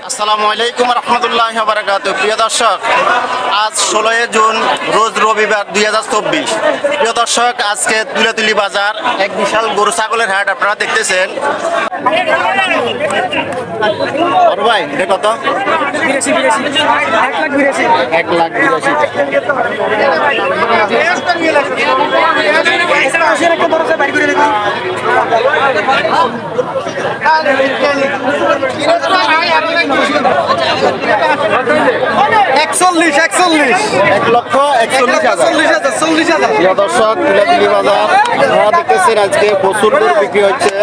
আসসালামু আলাইকুম রহমতুল্লাহি ওয়া বারাকাতুহু। প্রিয় দর্শক, আজ 16 জুন রোজ রবিবার 2024। প্রিয় দর্শক, আজকে তুলাতুলি বাজার এক বিশাল গরু ছাগলের হাট আপনারা দেখতেছেন। বড় ভাই, এটা কত? 1,82,000। প্রিয় দর্শক, তুলাতুলি বাজার আপনারা দেখতেছেন আজকে প্রচুর গরু বিক্রি হচ্ছে।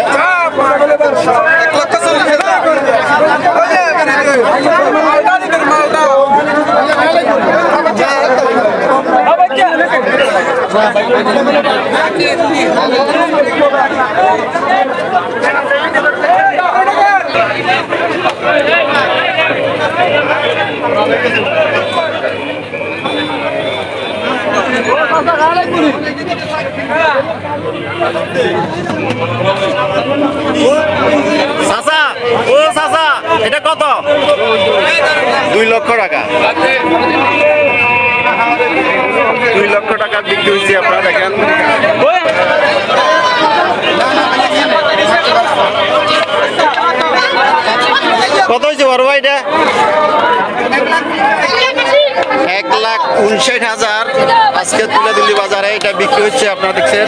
চাচা, ও চাচা, এটা কত? 2 লক্ষ টাকা। 2 লক্ষ টাকা বিক্রি হয়েছে। আপনারা দেখেন কত হয়েছে বড় ভাই? এটা 1,59,000 আজকে তুলাতুলি বাজারে এটা বিক্রি হচ্ছে। আপনারা দেখছেন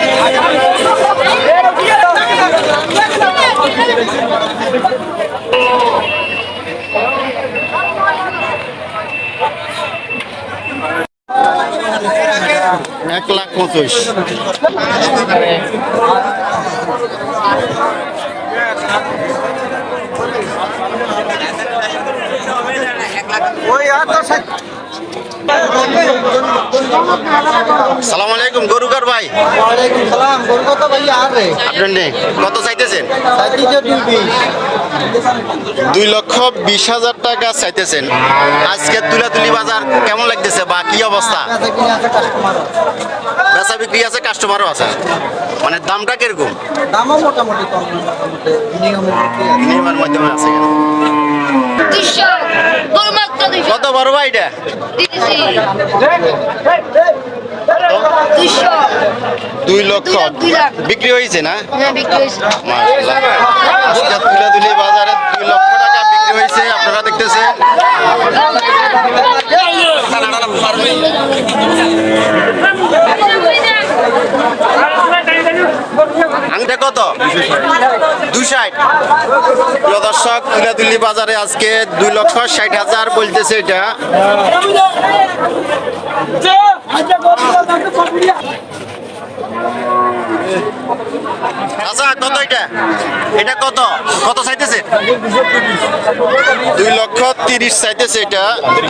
$1,25,000। সালাম আলাইকুম গরুকার ভাই। ওয়ালাইকুম সালাম। গরু কত ভাইয়া? আরে আপনি কত চাইতেছেন? 2,20,000 টাকা চাইতেছেন। আজকে তুলাতুলি বাজার কেমন লাগতেছে বা কি অবস্থা? বেচা বিক্রি আছে, কাস্টমারও আছে, মানে দামটা কিরকম? দামও মোটামুটি কম, মিনিমামের মধ্যে আছে। কত বড় ভাই এটা? 2 লক্ষ বিক্রি হয়েছে না? আজকে তুলাতুলি বাজারে 2 লক্ষ টাকা বিক্রি হয়েছে। আপনারা দেখতেছেন আংটা কত? 260। প্রিয় দর্শক, তুলাতুলি বাজারে আজকে 2,60,000 বলতেছে এটা। আচ্ছা, কত এটা? এটা কত কত চাইতেছে? 2,30,000 চাইতেছে এটা।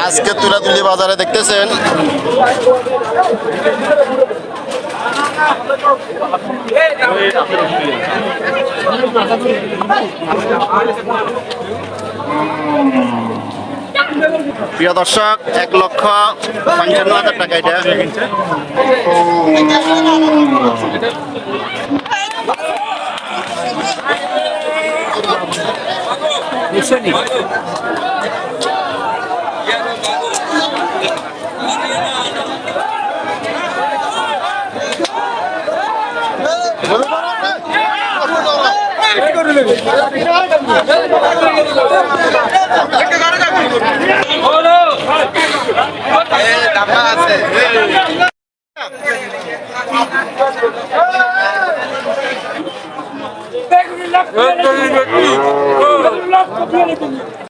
আজকে তুলাতুলি বাজারে দেখতেছেন প্রিয় দর্শক, 1,55,000 টাকা এটা।